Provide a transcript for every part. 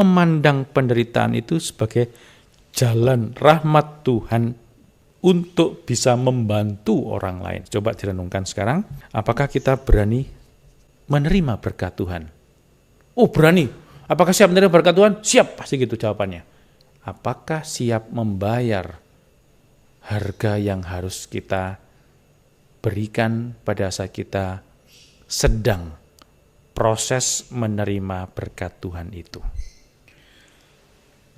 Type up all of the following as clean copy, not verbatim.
memandang penderitaan itu sebagai jalan rahmat Tuhan untuk bisa membantu orang lain. Coba direnungkan sekarang, apakah kita berani menerima berkat Tuhan? Oh, berani. Apakah siap menerima berkat Tuhan? Siap, pasti gitu jawabannya. Apakah siap membayar harga yang harus kita berikan pada saat kita sedang proses menerima berkat Tuhan itu?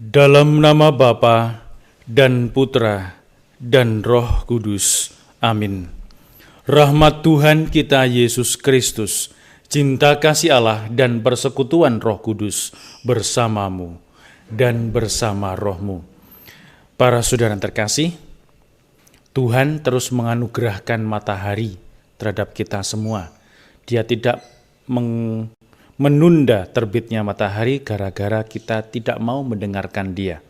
Dalam nama Bapa dan Putra dan Roh Kudus. Amin. Rahmat Tuhan kita Yesus Kristus, cinta kasih Allah dan persekutuan Roh Kudus bersamamu dan bersama rohmu. Para saudara terkasih, Tuhan terus menganugerahkan matahari terhadap kita semua. Dia tidak menunda terbitnya matahari gara-gara kita tidak mau mendengarkan Dia,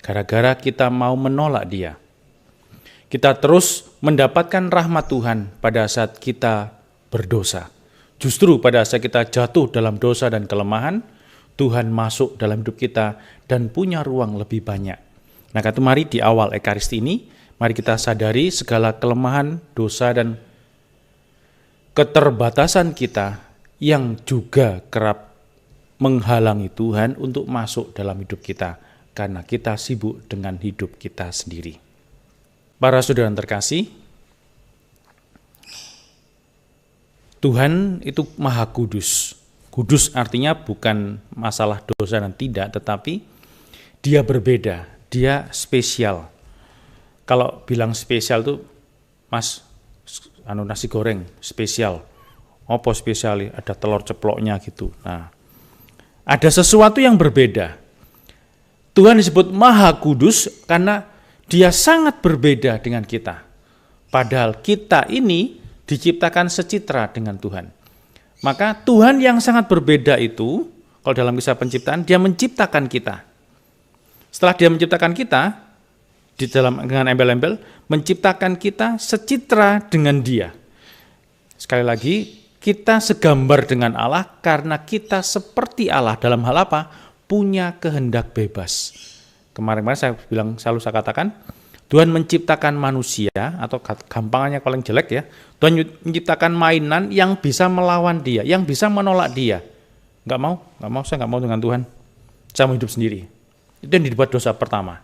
gara-gara kita mau menolak Dia. Kita terus mendapatkan rahmat Tuhan pada saat kita berdosa. Justru pada saat kita jatuh dalam dosa dan kelemahan, Tuhan masuk dalam hidup kita dan punya ruang lebih banyak. Nah, kata mari di awal Ekaristi ini, mari kita sadari segala kelemahan, dosa, dan keterbatasan kita yang juga kerap menghalangi Tuhan untuk masuk dalam hidup kita, karena kita sibuk dengan hidup kita sendiri. Para saudara terkasih, Tuhan itu Maha Kudus. Kudus artinya bukan masalah dosa dan tidak, tetapi Dia berbeda, Dia spesial. Kalau bilang spesial tuh, Mas, nasi goreng spesial. Apa spesial? Ada telur ceploknya gitu. Nah, ada sesuatu yang berbeda. Tuhan disebut Maha Kudus karena Dia sangat berbeda dengan kita. Padahal kita ini diciptakan secitra dengan Tuhan. Maka Tuhan yang sangat berbeda itu, kalau dalam kisah penciptaan, Dia menciptakan kita. Setelah Dia menciptakan kita, di dalam dengan embel-embel, menciptakan kita secitra dengan Dia. Sekali lagi, kita segambar dengan Allah karena kita seperti Allah. Dalam hal apa? Punya kehendak bebas. Kemarin-kemarin saya bilang, selalu saya katakan, Tuhan menciptakan manusia, atau gampangnya paling jelek ya, Tuhan menciptakan mainan yang bisa melawan Dia, yang bisa menolak Dia. Saya nggak mau dengan Tuhan. Saya mau hidup sendiri. Itu yang dibuat dosa pertama.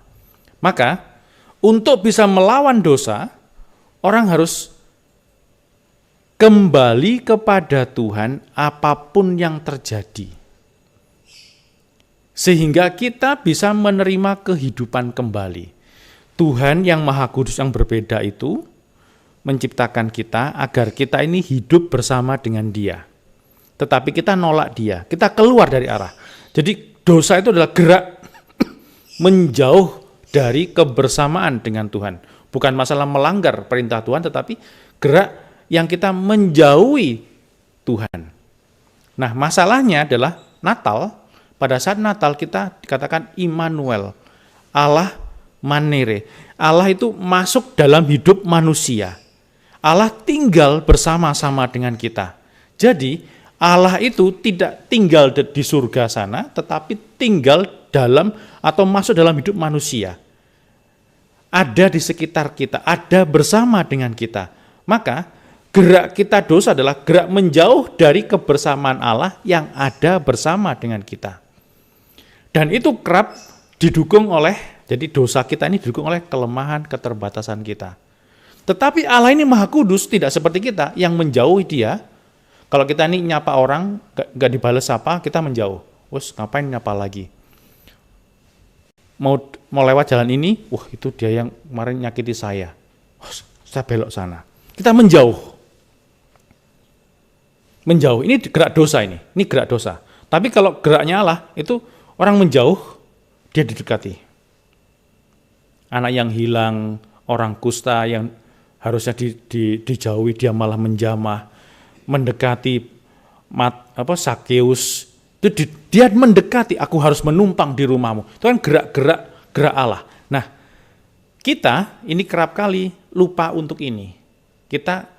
Maka, untuk bisa melawan dosa, orang harus kembali kepada Tuhan apapun yang terjadi. Sehingga kita bisa menerima kehidupan kembali. Tuhan yang Maha Kudus yang berbeda itu menciptakan kita agar kita ini hidup bersama dengan Dia. Tetapi kita nolak Dia, kita keluar dari arah. Jadi dosa itu adalah gerak menjauh dari kebersamaan dengan Tuhan. Bukan masalah melanggar perintah Tuhan, tetapi gerak yang kita menjauhi Tuhan. Nah, masalahnya adalah Natal. Pada saat Natal kita dikatakan Immanuel, Allah manere. Allah itu masuk dalam hidup manusia. Allah tinggal bersama-sama dengan kita. Jadi Allah itu tidak tinggal di surga sana, tetapi tinggal dalam atau masuk dalam hidup manusia. Ada di sekitar kita, ada bersama dengan kita. Maka gerak kita dosa adalah gerak menjauh dari kebersamaan Allah yang ada bersama dengan kita. Dan itu kerap didukung oleh, jadi dosa kita ini didukung oleh kelemahan, keterbatasan kita. Tetapi Allah ini Maha Kudus, tidak seperti kita yang menjauhi Dia. Kalau kita ini nyapa orang, gak dibales apa, kita menjauh. Wes ngapain nyapa lagi? Mau lewat jalan ini, itu dia yang kemarin nyakiti saya. Saya belok sana. Kita menjauh. Menjauh, ini gerak dosa ini gerak dosa. Tapi kalau geraknya Allah, itu orang menjauh, dia didekati. Anak yang hilang, orang kusta yang harusnya dijauhi, dia malah menjamah, mendekati Sakeus. Itu dia mendekati, aku harus menumpang di rumahmu. Itu kan gerak Allah. Nah, kita ini kerap kali lupa untuk ini. Kita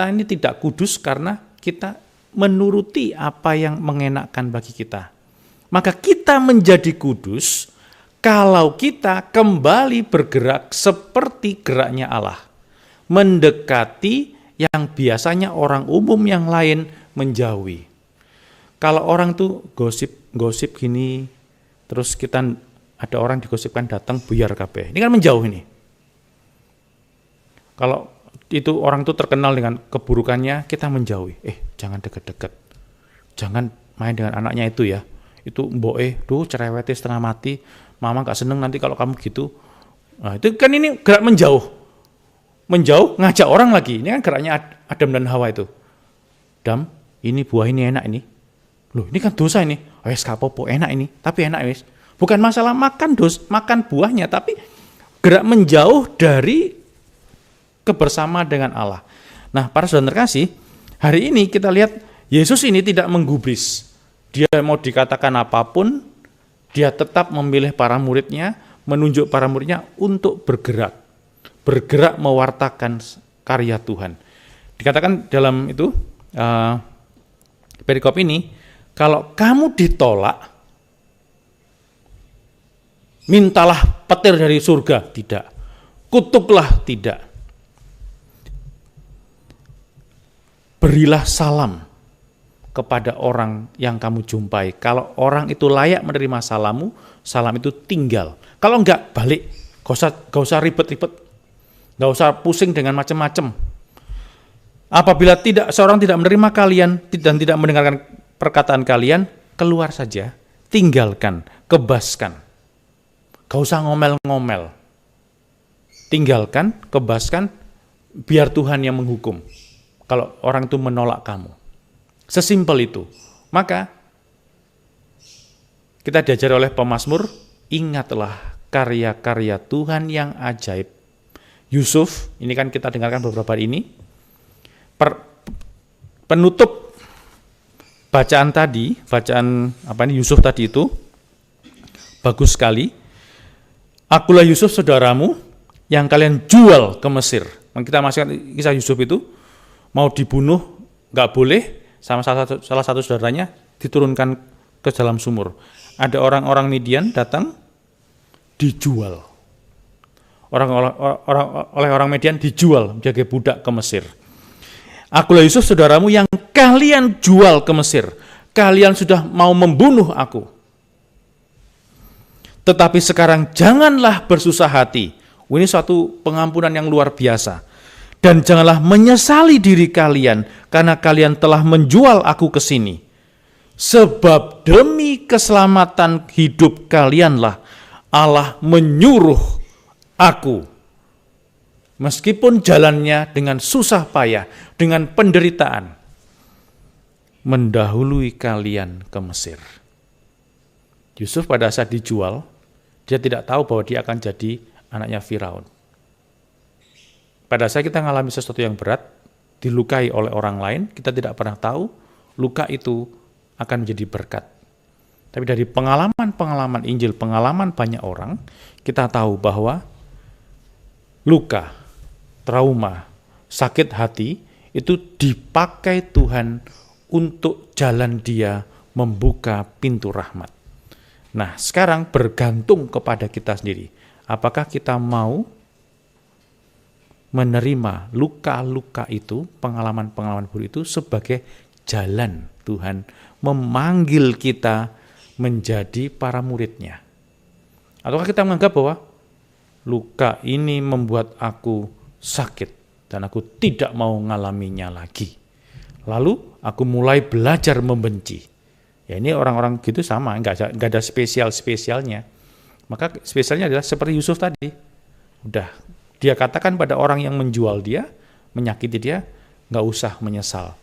ini tidak kudus karena kita menuruti apa yang mengenakkan bagi kita. Maka kita menjadi kudus kalau kita kembali bergerak seperti geraknya Allah. Mendekati yang biasanya orang umum yang lain menjauhi. Kalau orang tuh gosip gini, terus kita ada orang digosipkan datang buyar kabeh. Ini kan menjauh ini. Kalau itu orang tuh terkenal dengan keburukannya, kita menjauhi. Jangan deket-deket. Jangan main dengan anaknya itu ya. Itu mboke, cerewetnya setengah mati. Mama gak seneng nanti kalau kamu gitu. Nah, itu kan ini gerak menjauh. Menjauh, ngajak orang lagi. Ini kan geraknya Adam dan Hawa itu. Dam, ini buah ini enak ini. Loh, ini kan dosa ini. Wes gak apa-apa, enak ini. Tapi enak wes. Bukan masalah makan buahnya, tapi gerak menjauh dari kebersamaan dengan Allah. Nah, para saudara terkasih, hari ini kita lihat Yesus ini tidak menggubris. Dia mau dikatakan apapun, dia tetap memilih para muridnya, menunjuk para muridnya untuk bergerak mewartakan karya Tuhan. Dikatakan dalam itu perikop ini, kalau kamu ditolak, mintalah petir dari surga, tidak. Kutuklah, tidak. Berilah salam kepada orang yang kamu jumpai. Kalau orang itu layak menerima salammu, salam itu tinggal. Kalau enggak, balik. Gak usah ribet-ribet. Gak usah pusing dengan macam-macam. Apabila seorang tidak menerima kalian dan tidak mendengarkan perkataan kalian, keluar saja. Tinggalkan, kebaskan. Gak usah ngomel-ngomel. Tinggalkan, kebaskan, biar Tuhan yang menghukum. Kalau orang itu menolak kamu. Sesimpel itu. Maka kita diajar oleh pemazmur, ingatlah karya-karya Tuhan yang ajaib. Yusuf, ini kan kita dengarkan beberapa hari ini. Penutup bacaan Yusuf tadi itu bagus sekali. Akulah Yusuf saudaramu yang kalian jual ke Mesir. Kita masukkan kisah Yusuf itu, mau dibunuh nggak boleh, sama salah satu saudaranya diturunkan ke dalam sumur. Ada orang-orang Midian datang, dijual. Oleh orang Midian dijual menjadi budak ke Mesir. Akulah Yusuf saudaramu yang kalian jual ke Mesir. Kalian sudah mau membunuh aku. Tetapi sekarang janganlah bersusah hati. Ini suatu pengampunan yang luar biasa. Dan janganlah menyesali diri kalian karena kalian telah menjual aku ke sini. Sebab demi keselamatan hidup kalianlah Allah menyuruh aku. Meskipun jalannya dengan susah payah, dengan penderitaan, mendahului kalian ke Mesir. Yusuf pada saat dijual, dia tidak tahu bahwa dia akan jadi anaknya Firaun. Pada saat kita mengalami sesuatu yang berat, dilukai oleh orang lain, kita tidak pernah tahu luka itu akan menjadi berkat. Tapi dari pengalaman Injil, pengalaman banyak orang, kita tahu bahwa luka, trauma, sakit hati itu dipakai Tuhan untuk jalan dia membuka pintu rahmat. Nah, sekarang bergantung kepada kita sendiri. Apakah kita mau menerima luka-luka itu, pengalaman-pengalaman buruk itu sebagai jalan Tuhan memanggil kita menjadi para muridnya? Ataukah kita menganggap bahwa luka ini membuat aku sakit dan aku tidak mau mengalaminya lagi. Lalu aku mulai belajar membenci. Ya, ini orang-orang gitu sama, nggak ada spesialnya. Maka spesialnya adalah seperti Yusuf tadi. Udah dia katakan pada orang yang menjual dia, menyakiti dia, nggak usah menyesal.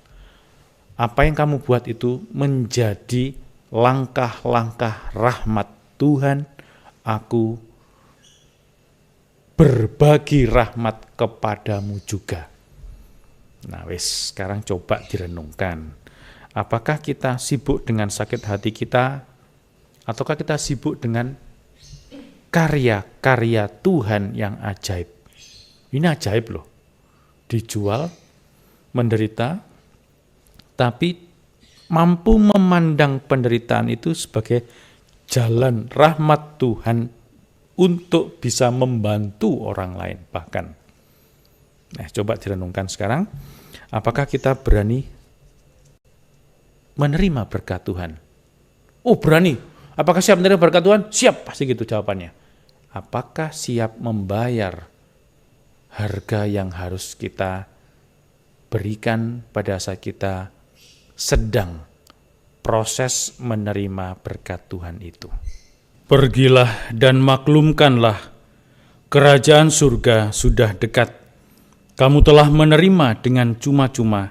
Apa yang kamu buat itu menjadi langkah-langkah rahmat Tuhan. Aku berbagi rahmat kepadamu juga. Nah, sekarang coba direnungkan. Apakah kita sibuk dengan sakit hati kita, ataukah kita sibuk dengan karya-karya Tuhan yang ajaib? Ini ajaib loh. Dijual, menderita, tapi mampu memandang penderitaan itu sebagai jalan rahmat Tuhan untuk bisa membantu orang lain bahkan. Nah, coba direnungkan sekarang, apakah kita berani menerima berkat Tuhan? Oh, berani. Apakah siap menerima berkat Tuhan? Siap, pasti gitu jawabannya. Apakah siap membayar harga yang harus kita berikan pada saat kita sedang proses menerima berkat Tuhan itu? Pergilah dan maklumkanlah, kerajaan surga sudah dekat. Kamu telah menerima dengan cuma-cuma,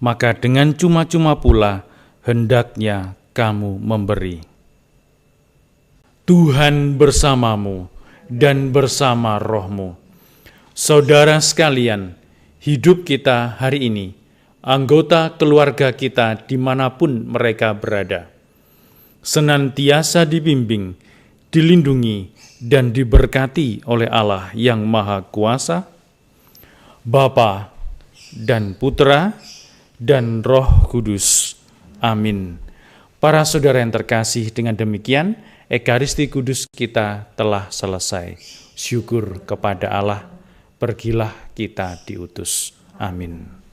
maka dengan cuma-cuma pula hendaknya kamu memberi. Tuhan bersamamu dan bersama rohmu. Saudara sekalian, hidup kita hari ini, anggota keluarga kita dimanapun mereka berada, senantiasa dibimbing, dilindungi, dan diberkati oleh Allah yang Maha Kuasa, Bapa dan Putra dan Roh Kudus. Amin. Para saudara yang terkasih, dengan demikian Ekaristi Kudus kita telah selesai. Syukur kepada Allah, pergilah kita diutus. Amin.